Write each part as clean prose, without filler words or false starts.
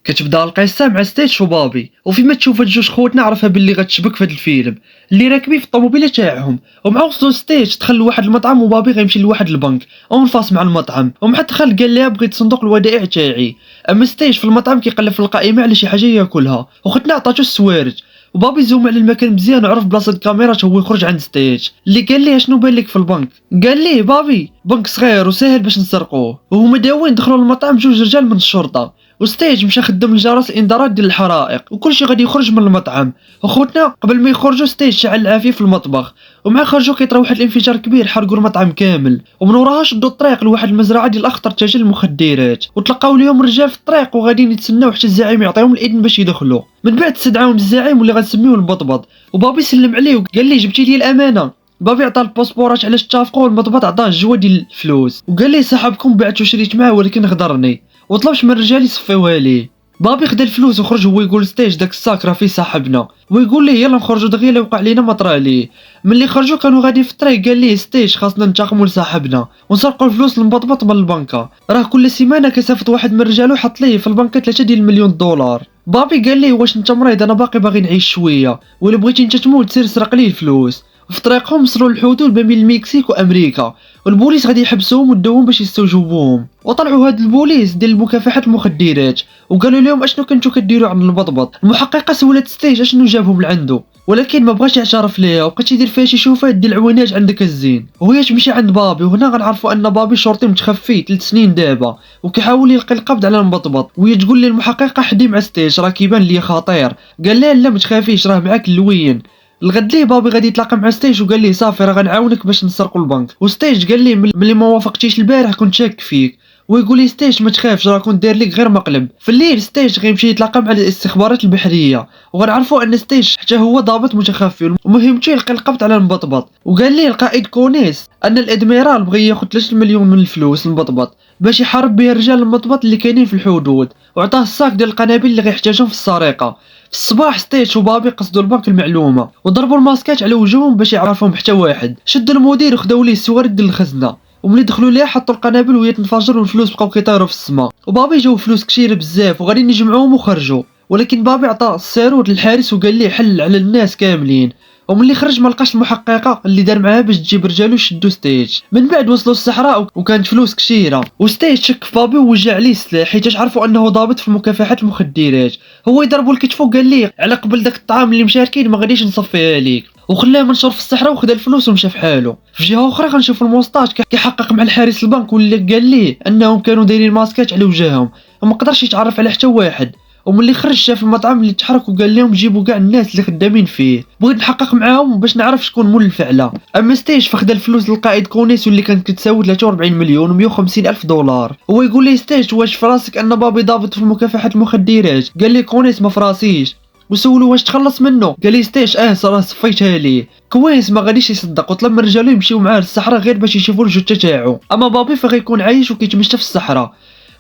كتبدا القصه مع ستيتش وبابي، وفيما تشوف هاد جوج خوتنا عرفها باللي غتشبك في هاد الفيلم اللي راكبين في الطوموبيله تاعهم. ومع وصلوا ستيتش دخل لواحد المطعم وبابي غيمشي لواحد البنك اونفاس مع المطعم، ومع الدخل قال لها بغيت صندوق الودائع تاعي. اما ستيتش في المطعم كيقلب في القائمه على شي حاجه ياكلها، وختنا عطاتو السوارج. وبابي زوم على المكان مزيان وعرف بلاصه الكاميرا هو يخرج عند ستيتش اللي قال ليه شنو بان لك في البنك. قال ليه بابي بنك صغير وسهل باش نسرقوه. وهما داوين دخلوا للمطعم جوج رجال من الشرطه، وستيج مشى خدم الجرس الانذارات ديال الحرائق وكلشي غادي يخرج من المطعم. وخوتنا قبل ما يخرجوا ستيج شعل العافيه في المطبخ، ومع خرجوا كيطرا واحد الانفجار كبير حرقوا المطعم كامل. ومن وراها شدوا الطريق لواحد المزرعه ديال الاخطر تاجر المخدرات، وتلقاو ليهم رجال في الطريق وغاديين يتسناو حتى الزعيم يعطيهم الاذن باش يدخلوا. من بعد استدعاهم الزعيم واللي غنسميوه البطبط، وبابي سلم عليه وقال ليه جبتي لي الامانه. بابي عطاه الباسبورات علاش اتفقوا، والمضبط عطاه الجوا ديال الفلوس وقال ليه صاحبكم بعت وشريت معاه ولكن غدرني وطلبش من الرجال يصفيوها ليه. بابي خدا الفلوس وخرج هو يقول ستيج داك الساك راه فيه صاحبنا، ويقول ليه يلا نخرجوا دغيا لا وقع لينا ما طرا ليه. ملي خرجوا كانوا غادي في الطريق قال ليه ستيج خاصنا ننتقموا لصاحبنا ونسرقوا الفلوس المبطبط من البنكه، راه كل سيمانه كيصيفط واحد من رجالو يحط ليه في البنكه 3 ديال المليون دولار. بابي قال ليه واش انت مريض؟ انا باقي باغي نعيش شويه، ولا بغيتي انت تموت سير سرق ليه الفلوس. في طريقهم وصلوا للحدود ما بين المكسيك وامريكا، والبوليس غادي يحبسوهم ودوهم باش يستوجبوهم. وطلعوا هاد البوليس ديال مكافحه المخدرات وقالوا لهم اشنو كنتو كديروا عند البطبط. المحققه سولت ستيج اشنو جابهم لعندو، ولكن ما بغاش يعترف ليها وبقات يدير فيها شي شوفات ديال العوينات عندك الزين. وهي تمشي عند بابي، وهنا غنعرفوا ان بابي شرطي متخفي 3 سنين دابا وكيحاول يلقي القبض على المبطبط. وهي تقول لي المحققه حدي مع ستيج راه كيبان لي خطير. قال لها لا ما تخافيش راه معاك اللوين. الغد ليه بابي غادي يتلاقى مع ستيج وقال ليه صافي راه غنعاونك باش نسرقوا البنك. وستيج قال ليه ملي ما وافقتيش البارح كنت شاك فيك. ويقول لي ستيج ما تخافش راه كنت داير لك غير مقلب. في الليل ستيج غيمشي يتلاقى مع الاستخبارات البحريه، وغنعرفوا ان ستيج حتى هو ضابط متخفي ومهمته يلقى القبض على المبطبط. وقال ليه القائد كونيس ان الادميرال بغى ياخذ 3 مليون من الفلوس المبطبط باش يحارب بها رجال المبطبط اللي كاينين في الحدود، وعطاه الصاك ديال القنابل اللي غيحتاجهم في السرقه. في الصباح ستيج وبابي قصدوا البنك المعلومه وضربوا الماسكات على وجوههم باش يعرفهم حتى واحد. شدوا المدير وخداو ليه السوارد ديال الخزنه، وملي دخلوا ليها حطوا القنابل وهي تنفجر والفلوس بقاو كيطيروا في السماء. وبابي جاو فلوس كثيره بزاف وغادي نجمعوهم وخرجوا، ولكن بابي عطى الساروت للحارس وقال ليه حل على الناس كاملين. وملي خرج ما لقاش المحققه اللي دار معاها باش تجيب رجالو يشدوا ستيج. من بعد وصلوا الصحراء وكانت فلوس كثيره، وستيج شك في بابي ووجع عليه السلاح حيت عرفوا انه ضابط في مكافحه المخدرات. هو يضربوا لكتفو وقال ليه على قبل داك الطعام اللي مشاركين ما غاديش نصفيها ليك، وخلاه منشور في الصحراء وخدا الفلوس ومشى في حاله. في جهه اخرى غنشوفوا الموسطاج كيحقق مع الحارس البنك واللي قال ليه انهم كانوا دايرين ماسكات على وجههم وما قدرش يتعرف على حتى واحد. وملي خرج شاف المطعم اللي تحرك وقال لهم جيبوا كاع الناس اللي خدامين فيه، بغيت نحقق معاهم باش نعرف شكون مول الفعله. اما ستيج فخدا الفلوس للقائد كونيس واللي كانت كتساوي 43 مليون و150 الف دولار. هو يقول لي ستيج واش في راسك ان بابي ضابط في مكافحه المخدرات؟ قال لي كونيس ما فراسيش. وسولو واش تخلص منه؟ قال لي ستيج صراحه صفيتها ليه. كويس ما غاديش يصدق وطلب من رجالو يمشيو معاه للصحراء غير باش يشوفوا الجثه تاعو. اما بابي فغيكون عايش وكيتمشى في الصحراء.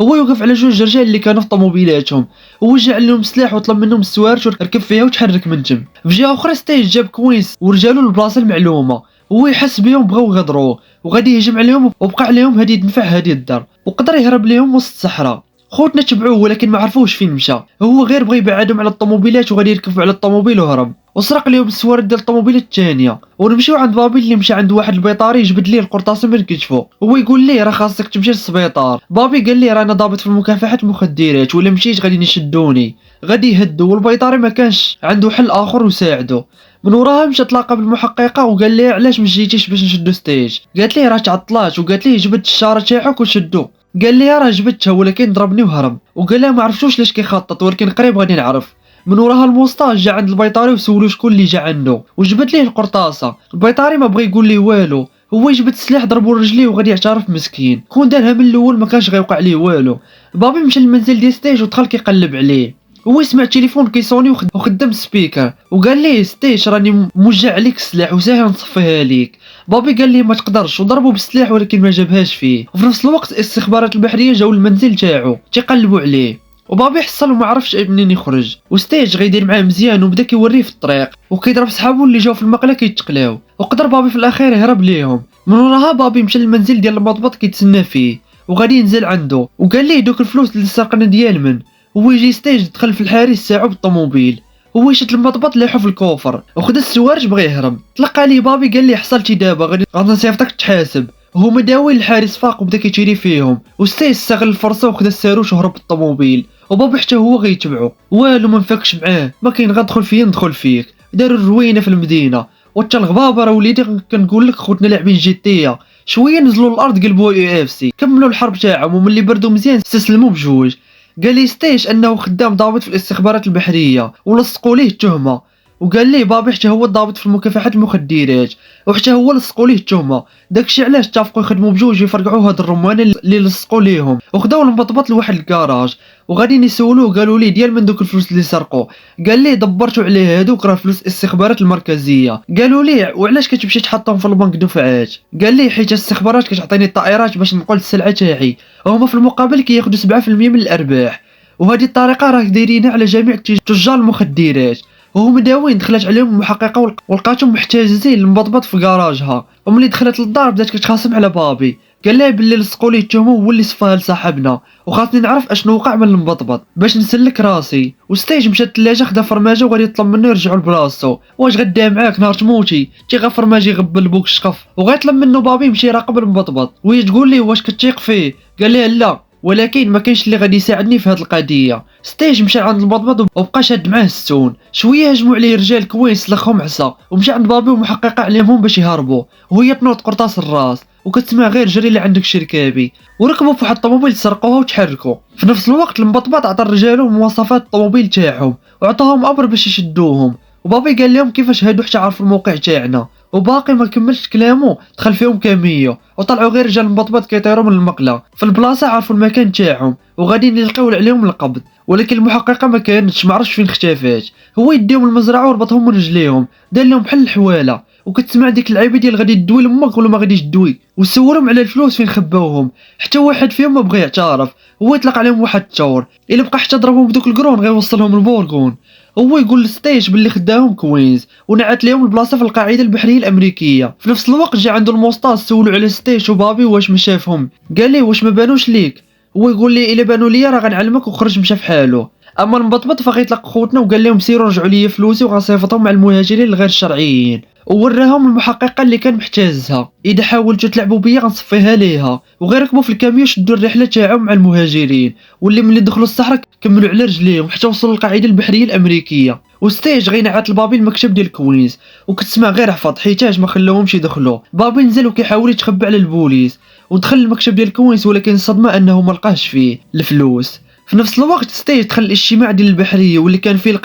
هو يوقف على جوج رجال اللي كانوا في طوموبيلاتهم ووجع لهم سلاح وطلب منهم السوارج وركب فيها وتحرك من تم. في جهه اخرى ستيج جاب كوينس ورجالو للبلاصه المعلومه، هو يحس بهم بغاو يغدروا وغادي يهجم عليهم وبقى عليهم هدي يدفع هدي الدار وقدر يهرب ليهم وسط الصحراء. خوتنا تبعوه ولكن ما عرفوش فين مشى، هو غير بغى يبعدهم على الطوموبيلات وغادي يركبوا على الطوموبيل وهرب وسرق لهم السوارد ديال الطوموبيله الثانيه. ونمشيو عند بابي اللي مشى عند واحد البيطاري يجبد ليه القرطاسه من كتفو، هو يقول ليه راه خاصك تمشي للسبيطار. بابي قال ليه رانا ضابط في مكافحه المخدرات ولا مشيت غادي يشدوني غادي يهدوا، والبيطاري ما كانش عنده حل اخر وساعده. من وراها مشى تلاقى بالمحققه وقال ليه علاش ما جيتيش باش نشدو ستيج؟ قالت ليه راه تعطلات، وقالت ليه جبد الشاره تاعك وشدو. قال لي راه جبدتها ولكن ضربني وهرب، وقال لها ما عرفتوش لاش كيخطط ولكن قريب غادي نعرف. من وراها الموسطاج جا عند البيطاري وسولو شكون اللي جا عنده وجبد ليه القرطاسه. البيطاري ما بغى يقول ليه والو، هو يجبد السلاح ضربو رجليه وغادي يعترف مسكين كون دارها من الاول ما كانش غيوقع ليه والو. بابي مشى للمنزل ديال ستيج ودخل كيقلب عليه، هو يسمع التليفون كيصوني وخدام السبيكر وقال ليه ستيج راني موجع عليك السلاح وساهل نصفيها ليك. بابي قال ليه ما تقدرش وضربوا بالسلاح ولكن ما جابهاش فيه. وفي نفس الوقت الاستخبارات البحريه جاو للمنزل تاعو تيقلبوا عليه، وبابي حصل وما عرفش منين يخرج. وستيج غيدير معاه مزيان وبدا كيوريه في الطريق وكيضرب صحابو اللي جاو في المقله كيتقلاو، وقدر بابي في الاخير يهرب ليهم. من وراها بابي مشى للمنزل ديال المضبط كيتسنى فيه وغادي ينزل عنده وقال ليه دوك الفلوس اللي سرقنا ديال من، هو يجي ستيج دخل في الحارس تاعو بالطوموبيل. هو شد المطبط لاحو في الكوفر وخد السوارج بغى يهرب. طلق عليه بابي قال ليه حصلتي دابا غادي نصيفطك تحاسب. هو مداوي الحارس فاق وبدا كيتيري فيهم وستيج استغل الفرصه وخد الساروش وهرب بالطوموبيل. وبابي حتى هو غيتبعو والو ما نفكش معاه ما كاين غندخل فيا ندخل فيك. داروا الروينه في المدينه وتا الغبابه راه وليدي كنقول لك خوتنا لاعبين جيتيه شويه نزلوا الارض قلبوا يو اف سي كملوا الحرب تاعهم وملي بردوا مزيان استسلموا بجوج. قال لي ستيش انه خدام ضابط في الاستخبارات البحريه ولصقوا ليه التهمه. وقال ليه بابي حتى هو الضابط في مكافحه المخدرات وحتى هو لصقوا ليه التهمه. داكشي علاش اتفقوا يخدموا بجوج يفرقعوا هاد الرمانه اللي لصقوا ليهم وخداو المبطبط لواحد الكراج وغاديين يسولوه قالوا ليه ديال من دوك الفلوس اللي سرقوا. قال ليه دبرتوا عليه هادوك راه فلوس الاستخبارات المركزيه. قالوا ليه وعلاش كتمشي تحطهم في البنك دفعات؟ قال ليه حيت الاستخبارات كتعطيني الطائرات باش نقول السلعه تاعي وهما في المقابل كياخذوا 7% من الارباح. وهذه الطريقه راه دايرينها على جميع تجار المخدرات. وهم داوين دخلت عليهم المحققه ولقاتهم محتجزين المبطبط في كراجها. وملي دخلت للدار بدات كتخاصم على بابي. قال لها باللي لصقوا ليه التهمه هو اللي صفاها لصاحبنا وخاصني نعرف اشنو وقع من المبطبط باش نسلك راسي. وستيج مشى للثلاجه خدا فرماجه وغادي يطلب منه يرجعوا لبلاصتو. واش غدا معاك نهار تموتي تيغا فرماجي يغبل بوك الشقف وغيطلب منه بابي يمشي يراقب المبطبط. وهي تقول ليه واش كتيق فيه؟ قال لها لا ولكن ما كاينش اللي غادي يساعدني في هذه القضيه. ستيج مشى عند المبطبط وبقى شاد معاه السون. شويه هجموا عليه رجال كويس لخهم عصا ومشى عند بابي ومحققه عليهم باش يهربوا وهي تنوض قرطاس الراس وكتسمع غير جري اللي عندك شركابي. وركبوا في واحد الطوموبيل سرقوها وتحركوا. في نفس الوقت المبطبط عطى الرجال مواصفات الطوموبيل تاعهم وعطاهم امر باش يشدوهم. وبابي قال لهم كيفاش هادو حتى عرفوا الموقع تاعنا. وباقي ما كملش كلامه دخل فيهم كاميو وطلعوا غير رجال المبطبط كيطيروا من المقله. في البلاصه عرفوا المكان تاعهم وغاديين يلقاو عليهم القبض ولكن المحققه ما كانتش ما عرفش فين اختفات. هو يديهم المزرعه وربطهم من رجليهم دار لهم بحال الحواله وكتسمع ديك اللعيبه ديال غادي تدوي لامك ولا ما غاديش تدوي وسولهم على الفلوس فين خباوهم. حتى واحد فيهم ما بغى يعترف. هو يطلق عليهم واحد التور الا بقى حتى ضربهم بدوك القرون غيوصلهم للبورغون. هو يقول لستيج باللي خداهم كوينز ونعت لهم البلاصه في القاعده البحريه الامريكيه. في نفس الوقت جا عنده الموسطاس سولوا على ستيج وبابي واش ما شافهم. قال ليه واش ما بانوش ليك؟ هو يقول لي الا بانوا ليا راه غنعلمك وخرج مشى في حاله. اما المبطبط فغيطلق خوتنا وقال لهم سيروا رجعوا لي فلوسي وغنصيفطهم مع المهاجرين الغير شرعيين. ووراهم المحققه اللي كان محتاجها اذا حاولتوا تلعبوا بيا غنصفيها ليها. وغير ركبوا في الكاميو شدوا الرحله تاعهم مع المهاجرين واللي ملي دخلوا الصحراء كملوا على رجليهم حتى وصلوا للقاعده البحريه الامريكيه. وستيج غينعت لبابي المكتب ديال كوينز وكتسمع غير حفظ حيتاج ما خلاوهمش يدخلوا. بابي نزل وكيحاول يتخبى على البوليس ودخل المكتب ديال كوينز ولكن الصدمه انه ما لقاش فيه الفلوس. في نفس الوقت ستيج دخل الاجتماع ديال البحريه واللي كان فيه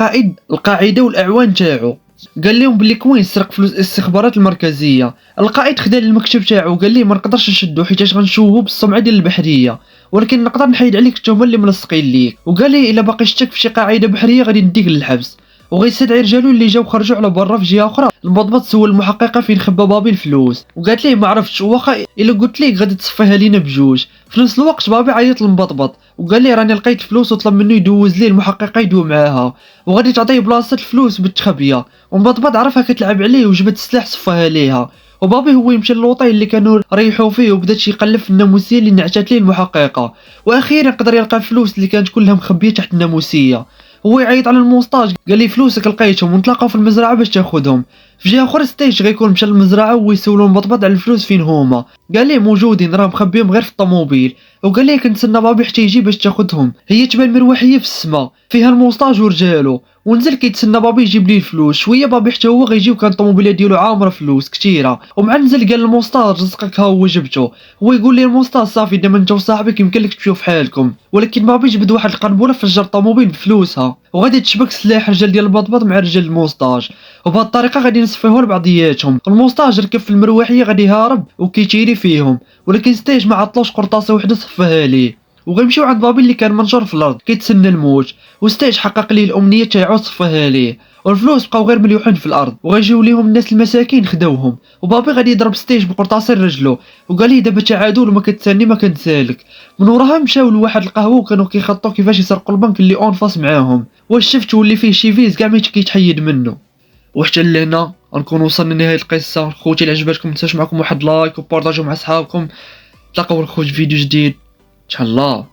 القائده والاعوان تاعو. قال لهم بلي كوين سرق فلوس الاستخبارات المركزيه. القائد خدا المكتب تاعو وقال ليه ما نقدرش نشدو حيت غنشوهو بالسمعه ديال البحريه ولكن نقدر نحيد عليك التهمه اللي ملصقين ليك. وقال ليه الا باقي شتك في شي قاعده بحريه غادي نديك للحبس. وغيستدعي رجالو اللي جاو خرجوا على برا في جهه اخرى. المضبط سول المحققه فين خبى بابي الفلوس وقالت ليه ما عرفتش واخا الا قلت ليك غادي تصفيها لينا بجوج. في نفس الوقت بابي عيط للمبطبط وقال ليه راني لقيت فلوس وطلب منه يدوز ليه المحققه يدوي معاها وغادي تعطيه بلاصه الفلوس بالتخبيه. ومبطبط عرفها كتلعب عليه وجبت السلاح صفاها ليها. وبابي هو يمشي للوطي اللي كانوا ريحوا فيه وبدات يقلب في الناموسيه اللي نعتات ليه المحققه. واخيرا قدر يلقى الفلوس اللي كانت كلها مخبيه تحت الناموسيه. هو يعيط على الموسطاج قال لي فلوسك لقيتهم ونتلاقاو في المزرعه باش تاخذهم. في جهه اخرى ستيج غيكون مشى للمزرعه ويسولوا المبطبط على الفلوس فين هما. قال ليه موجودين راه مخبيهم غير في الطوموبيل. وقال ليه كنتسنى بابي حتى يجي باش تاخذهم. هي تبان مروحيه في السماء فيها الموسطاج ورجالو ونزل كيتسنى بابي يجيب ليه الفلوس. شويه بابي حتى هو غيجي وكان الطوموبيله ديالو عامره فلوس كثيره ومع نزل قال الموسطاج رزقك ها هو جبته. هو يقول لي الموسطاج صافي دابا انت وصاحبك يمكن لك تمشيو في حالكم. ولكن بابي جبد واحد القنبله فجر الطوموبيل بفلوسها وغادي تشبك سلاح رجال ديال البطبط مع رجال الموسطاج وبهذه الطريقه غادي نصفيوه لبعضياتهم. الموسطاج ركب في المروحيه غادي يهرب وكيتيري فيهم ولكن ستيج ما عطلوش قرطاسه وحده صفاها ليه. وغيمشيو عند بابي اللي كان منشور في الارض كيتسنى الموت وستيج حقق ليه الامنيه تاعو صفاها ليه. والفلوس بقاو غير مليوحين في الارض وغيجيو ليهم الناس المساكين خداوهم. وبابي غادي يضرب ستيج بقرطاسه رجلو وقال ليه دابا تعادل وما كتسالني ما كنسالك. من وراها مشاو لواحد القهوه وكانوا كيخططوا كيفاش يسرقوا البنك اللي اون فاس معاهم. واش شفت واللي فيه شي فيز كاع ما كيتحيد منه. وحتى لهنا غنكون وصلنا لنهايه القصه. خوتي اللي عجبتكم متنساوش معكم واحد لايك وبارطاجيو مع صحابكم. تلاقاو الخوت فيديو جديد ان شاء الله.